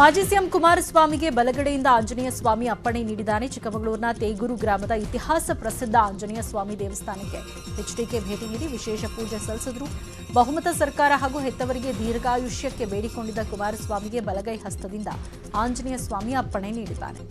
ಮಾಜಿ ಸಿಎಂ ಕುಮಾರಸ್ವಾಮಿಗೆ ಬಲಗಡೆಯಿಂದ ಆಂಜನೇಯ ಸ್ವಾಮಿ ಅಪ್ಪಣೆ ನೀಡಿದ್ದಾನೆ. ಚಿಕ್ಕಮಗಳೂರಿನ ತೇಗೂರು ಗ್ರಾಮದ ಇತಿಹಾಸ ಪ್ರಸಿದ್ಧ ಆಂಜನೇಯ ಸ್ವಾಮಿ ದೇವಸ್ಥಾನಕ್ಕೆ ಎಚ್ಡಿಕೆ ಭೇಟಿ ನೀಡಿ ವಿಶೇಷ ಪೂಜೆ ಸಲ್ಲಿಸಿದ್ರು. ಬಹುಮತ ಸರ್ಕಾರ ಹಾಗೂ ಹೆತ್ತವರಿಗೆ ದೀರ್ಘಾಯುಷ್ಯಕ್ಕೆ ಬೇಡಿಕೊಂಡಿದ್ದ ಕುಮಾರಸ್ವಾಮಿಗೆ ಬಲಗೈ ಹಸ್ತದಿಂದ ಆಂಜನೇಯ ಸ್ವಾಮಿ ಅಪ್ಪಣೆ ನೀಡಿದ್ದಾನೆ.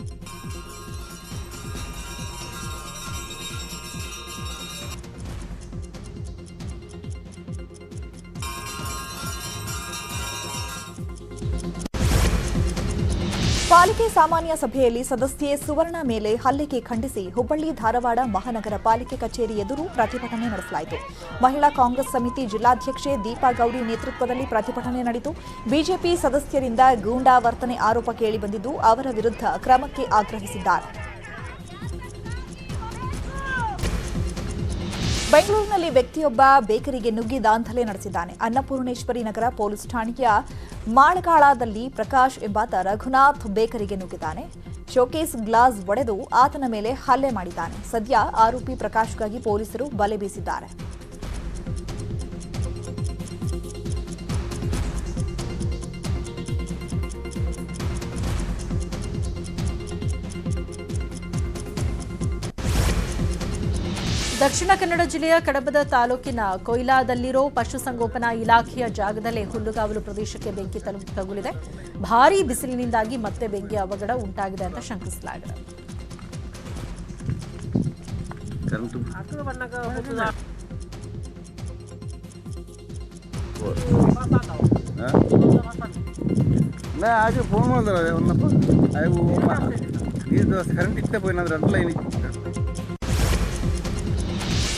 ಪಾಲಿಕೆ ಸಾಮಾನ್ಯ ಸಭೆಯಲ್ಲಿ ಸದಸ್ಯೆ ಸುವರ್ಣ ಮೇಲೆ ಹಲ್ಲೆಗೆ ಖಂಡಿಸಿ ಹುಬ್ಬಳ್ಳಿ ಧಾರವಾಡ ಮಹಾನಗರ ಪಾಲಿಕೆ ಕಚೇರಿ ಎದುರು ಪ್ರತಿಭಟನೆ ನಡೆಸಲಾಯಿತು. ಮಹಿಳಾ ಕಾಂಗ್ರೆಸ್ ಸಮಿತಿ ಜಿಲ್ಲಾಧ್ಯಕ್ಷೆ ದೀಪಾ ಗೌರಿ ನೇತೃತ್ವದಲ್ಲಿ ಪ್ರತಿಭಟನೆ ನಡೆಯಿತು. ಬಿಜೆಪಿ ಸದಸ್ಯರಿಂದ ಗೂಂಡಾ ವರ್ತನೆ ಆರೋಪ ಕೇಳಿಬಂದಿದ್ದು ಅವರ ವಿರುದ್ಧ ಕ್ರಮಕ್ಕೆ ಆಗ್ರಹಿಸಿದ್ದಾರೆ. ಬೆಂಗಳೂರಿನಲ್ಲಿ ವ್ಯಕ್ತಿಯೊಬ್ಬ ಬೇಕರಿಗೆ ನುಗ್ಗಿ ದಾಂಧಲೆ ನಡೆಸಿದ್ದಾನೆ. ಅನ್ನಪೂರ್ಣೇಶ್ವರಿ ನಗರ ಪೊಲೀಸ್ ಠಾಣೆಯ ಮಾಳಗಾಳದಲ್ಲಿ ಪ್ರಕಾಶ್ ಎಂಬಾತ ರಘುನಾಥ್ ಬೇಕರಿಗೆ ನುಗ್ಗಿದ್ದಾನೆ. ಶೋಕೇಸ್ ಗ್ಲಾಸ್ ಒಡೆದು ಆತನ ಮೇಲೆ ಹಲ್ಲೆ ಮಾಡಿದ್ದಾನೆ. ಸದ್ಯ ಆರೋಪಿ ಪ್ರಕಾಶ್ಗಾಗಿ ಪೊಲೀಸರು ಬಲೆ ಬೀಸಿದ್ದಾರೆ. ದಕ್ಷಿಣ ಕನ್ನಡ ಜಿಲ್ಲೆಯ ಕಡಬದ ತಾಲೂಕಿನ ಕೊಯ್ಲಾದಲ್ಲಿರೋ ಪಶುಸಂಗೋಪನಾ ಇಲಾಖೆಯ ಜಾಗದಲ್ಲೇ ಹುಲ್ಲುಗಾವಲು ಪ್ರದೇಶಕ್ಕೆ ಬೆಂಕಿ ತಗುಲಿದೆ. ಭಾರೀ ಬಿಸಿಲಿನಿಂದಾಗಿ ಮತ್ತೆ ಬೆಂಕಿ ಅವಘಡ ಉಂಟಾಗಿದೆ ಅಂತ ಶಂಕಿಸಲಾಗಿದೆ.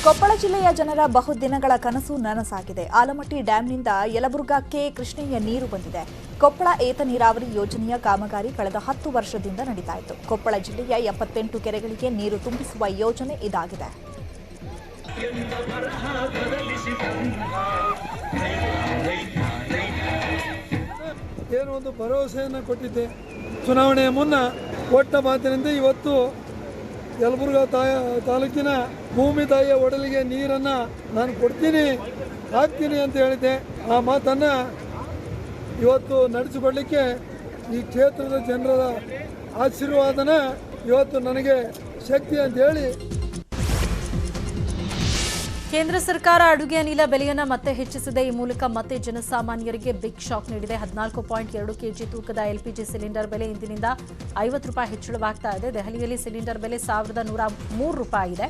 ಕೊಪ್ಪಳ ಜಿಲ್ಲೆಯ ಜನರ ಬಹುದಿನಗಳ ಕನಸು ನನಸಾಗಿದೆ. ಆಲಮಟ್ಟಿ ಡ್ಯಾಂನಿಂದ ಯಲಬುರ್ಗಾಕ್ಕೆ ಕೃಷ್ಣೆಯ ನೀರು ಬಂದಿದೆ. ಕೊಪ್ಪಳ ಏತ ನೀರಾವರಿ ಯೋಜನೆಯ ಕಾಮಗಾರಿ ಕಳೆದ 10 ವರ್ಷದಿಂದ ನಡೀತಾ ಇತ್ತು. ಕೊಪ್ಪಳ ಜಿಲ್ಲೆಯ 78 ಕೆರೆಗಳಿಗೆ ನೀರು ತುಂಬಿಸುವ ಯೋಜನೆ ಇದಾಗಿದೆ. ಏನೋ ಒಂದು ಭರವಸೆಯನ್ನು ಕೊಟ್ಟಿದ್ದೆ. ಚುನಾವಣೆಯ ಮುನ್ನ ಕೊಟ್ಟ ಮಾತಿನಿಂದ ಇವತ್ತು ಯಲಬುರ್ಗಾ ತಾಲೂಕಿನ ಭೂಮಿ ತಾಯಿಯ ಒಡಲಿಗೆ ನೀರನ್ನು ನಾನು ಕೊಡ್ತೀನಿ ಹಾಕ್ತೀನಿ ಅಂತ ಹೇಳಿದ್ದೆ. ಆ ಮಾತನ್ನು ಇವತ್ತು ನಡೆಸಿಕೊಡಲಿಕ್ಕೆ ಈ ಕ್ಷೇತ್ರದ ಜನರ ಆಶೀರ್ವಾದನ ಇವತ್ತು ನನಗೆ ಶಕ್ತಿ ಅಂತ ಹೇಳಿ. ಕೇಂದ್ರ ಸರ್ಕಾರ ಅಡುಗೆ ಅನಿಲ ಬೆಲೆಯನ್ನು ಮತ್ತೆ ಹೆಚ್ಚಿಸಿದೆ. ಈ ಮೂಲಕ ಮತ್ತೆ ಜನಸಾಮಾನ್ಯರಿಗೆ ಬಿಗ್ ಶಾಕ್ ನೀಡಿದೆ. 14.2 ಕೆಜಿ ತೂಕದ ಎಲ್ಪಿಜಿ ಸಿಲಿಂಡರ್ ಬೆಲೆ ಇಂದಿನಿಂದ 50 ರೂಪಾಯಿ ಹೆಚ್ಚಳವಾಗ್ತಾ ಇದೆ. ದೆಹಲಿಯಲ್ಲಿ ಸಿಲಿಂಡರ್ ಬೆಲೆ 1103 ರೂಪಾಯಿ ಇದೆ.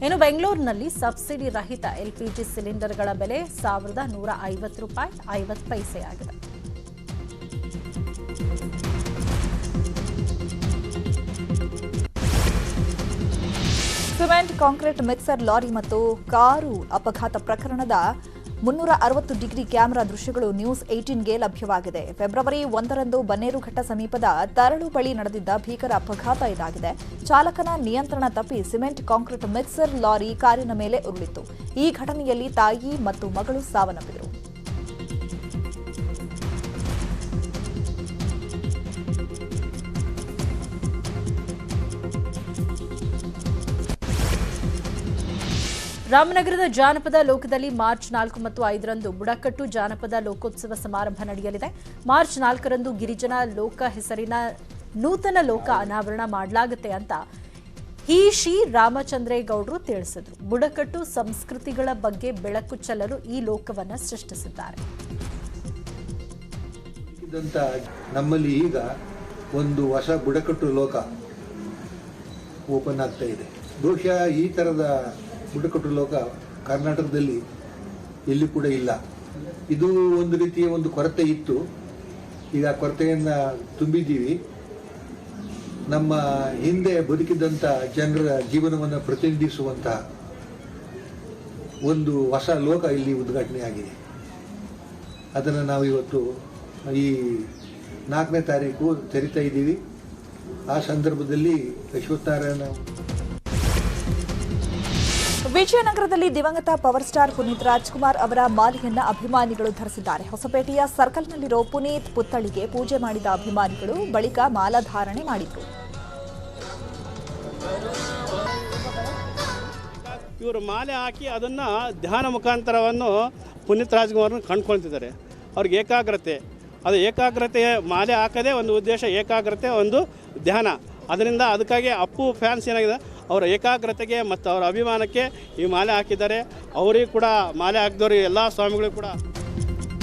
ಇನ್ನು ಬೆಂಗಳೂರಿನಲ್ಲಿ ಸಬ್ಸಿಡಿ ರಹಿತ ಎಲ್ಪಿಜಿ ಸಿಲಿಂಡರ್ಗಳ ಬೆಲೆ 1150 ರೂಪಾಯಿ 50 ಪೈಸೆ ಆಗಿದೆ. ಸಿಮೆಂಟ್ ಕಾಂಕ್ರೀಟ್ ಮಿಕ್ಸರ್ ಲಾರಿ ಮತ್ತು ಕಾರು ಅಪಘಾತ ಪ್ರಕರಣದ 360 ಡಿಗ್ರಿ ಕ್ಯಾಮೆರಾ ದೃಶ್ಯಗಳು ನ್ಯೂಸ್ 18ಗೆ ಲಭ್ಯವಾಗಿದೆ. ಫೆಬ್ರವರಿ 1ರಂದು ಬನ್ನೇರುಘಟ್ಟ ಸಮೀಪದ ತರಳು ಬಳಿ ನಡೆದಿದ್ದ ಭೀಕರ ಅಪಘಾತ ಇದಾಗಿದೆ. ಚಾಲಕನ ನಿಯಂತ್ರಣ ತಪ್ಪಿ ಸಿಮೆಂಟ್ ಕಾಂಕ್ರೀಟ್ ಮಿಕ್ಸರ್ ಲಾರಿ ಕಾರಿನ ಮೇಲೆ ಉರುಳಿತು. ಈ ಘಟನೆಯಲ್ಲಿ ತಾಯಿ ಮತ್ತು ಮಗಳು ಸಾವನ್ನಪ್ಪಿದರು. ರಾಮನಗರದ ಜಾನಪದ ಲೋಕದಲ್ಲಿ ಮಾರ್ಚ್ 4 ಮತ್ತು 5ರಂದು ಬುಡಕಟ್ಟು ಜಾನಪದ ಲೋಕೋತ್ಸವ ಸಮಾರಂಭ ನಡೆಯಲಿದೆ. ಮಾರ್ಚ್ 4ರಂದು ಗಿರಿಜನ ಲೋಕ ಹೆಸರಿನ ನೂತನ ಲೋಕ ಅನಾವರಣ ಮಾಡಲಾಗುತ್ತೆ ಅಂತ ಶ್ರೀ ರಾಮಚಂದ್ರೇಗೌಡರು ತಿಳಿಸಿದರು. ಬುಡಕಟ್ಟು ಸಂಸ್ಕೃತಿಗಳ ಬಗ್ಗೆ ಬೆಳಕು ಚೆಲ್ಲಲು ಈ ಲೋಕವನ್ನು ಸೃಷ್ಟಿಸಿದ್ದಾರೆ. ನಮ್ಮಲ್ಲಿ ಈಗ ಒಂದು ಹೊಸ ಬುಡಕಟ್ಟು ಲೋಕ ಓಪನ್ ಆಗ್ತಾ ಇದೆ. ಬಹುಶಃ ಈ ಥರದ ಬುಡಕಟ್ಟು ಲೋಕ ಕರ್ನಾಟಕದಲ್ಲಿ ಎಲ್ಲಿ ಕೂಡ ಇಲ್ಲ. ಇದು ಒಂದು ರೀತಿಯ ಒಂದು ಕೊರತೆ ಇತ್ತು. ಈಗ ಕೊರತೆಯನ್ನು ತುಂಬಿದ್ದೀವಿ. ನಮ್ಮ ಹಿಂದೆ ಬದುಕಿದಂಥ ಜನರ ಜೀವನವನ್ನು ಪ್ರತಿನಿಧಿಸುವಂತಹ ಒಂದು ಹೊಸ ಲೋಕ ಇಲ್ಲಿ ಉದ್ಘಾಟನೆ ಆಗಿದೆ. ಅದನ್ನು ನಾವು ಇವತ್ತು ಈ 4ನೇ ತಾರೀಕು ತೆರಿತಾ ಇದ್ದೀವಿ. ಆ ಸಂದರ್ಭದಲ್ಲಿ ಅಶ್ವತ್ಥನಾರಾಯಣ ವಿಜಯನಗರದಲ್ಲಿ ದಿವಂಗತ ಪವರ್ ಸ್ಟಾರ್ ಪುನೀತ್ ರಾಜ್ಕುಮಾರ್ ಅವರ ಮಾಲೆಯನ್ನ ಅಭಿಮಾನಿಗಳು ಧರಿಸಿದ್ದಾರೆ. ಹೊಸಪೇಟೆಯ ಸರ್ಕಲ್ನಲ್ಲಿರೋ ಪುನೀತ್ ಪುತ್ಥಳಿಗೆ ಪೂಜೆ ಮಾಡಿದ ಅಭಿಮಾನಿಗಳು ಬಳಿಕ ಮಾಲಾಧಾರಣೆ ಮಾಡಿದ್ರು. ಇವರು ಮಾಲೆ ಹಾಕಿ ಅದನ್ನು ಧ್ಯಾನ ಮುಖಾಂತರವನ್ನು ಪುನೀತ್ ರಾಜ್ಕುಮಾರ್ನ ಕಂಡುಕೊಳ್ತಿದ್ದಾರೆ. ಅವ್ರಿಗೆ ಏಕಾಗ್ರತೆ, ಅದು ಏಕಾಗ್ರತೆ ಮಾಲೆ ಹಾಕೋದೇ ಒಂದು ಉದ್ದೇಶ, ಏಕಾಗ್ರತೆ ಒಂದು ಧ್ಯಾನ. ಅದರಿಂದ ಅದಕ್ಕಾಗಿ ಅಪ್ಪು ಫ್ಯಾನ್ಸ್ ಏನಾಗಿದೆ ಅವರ ಏಕಾಗ್ರತೆಗೆ ಮತ್ತು ಅವರ ಅಭಿಮಾನಕ್ಕೆ ಈ ಮಾಲೆ ಹಾಕಿದ್ದಾರೆ. ಅವರಿಗೂ ಕೂಡ ಮಾಲೆ ಹಾಕಿದವರು ಎಲ್ಲ ಸ್ವಾಮಿಗಳಿಗೂ ಕೂಡ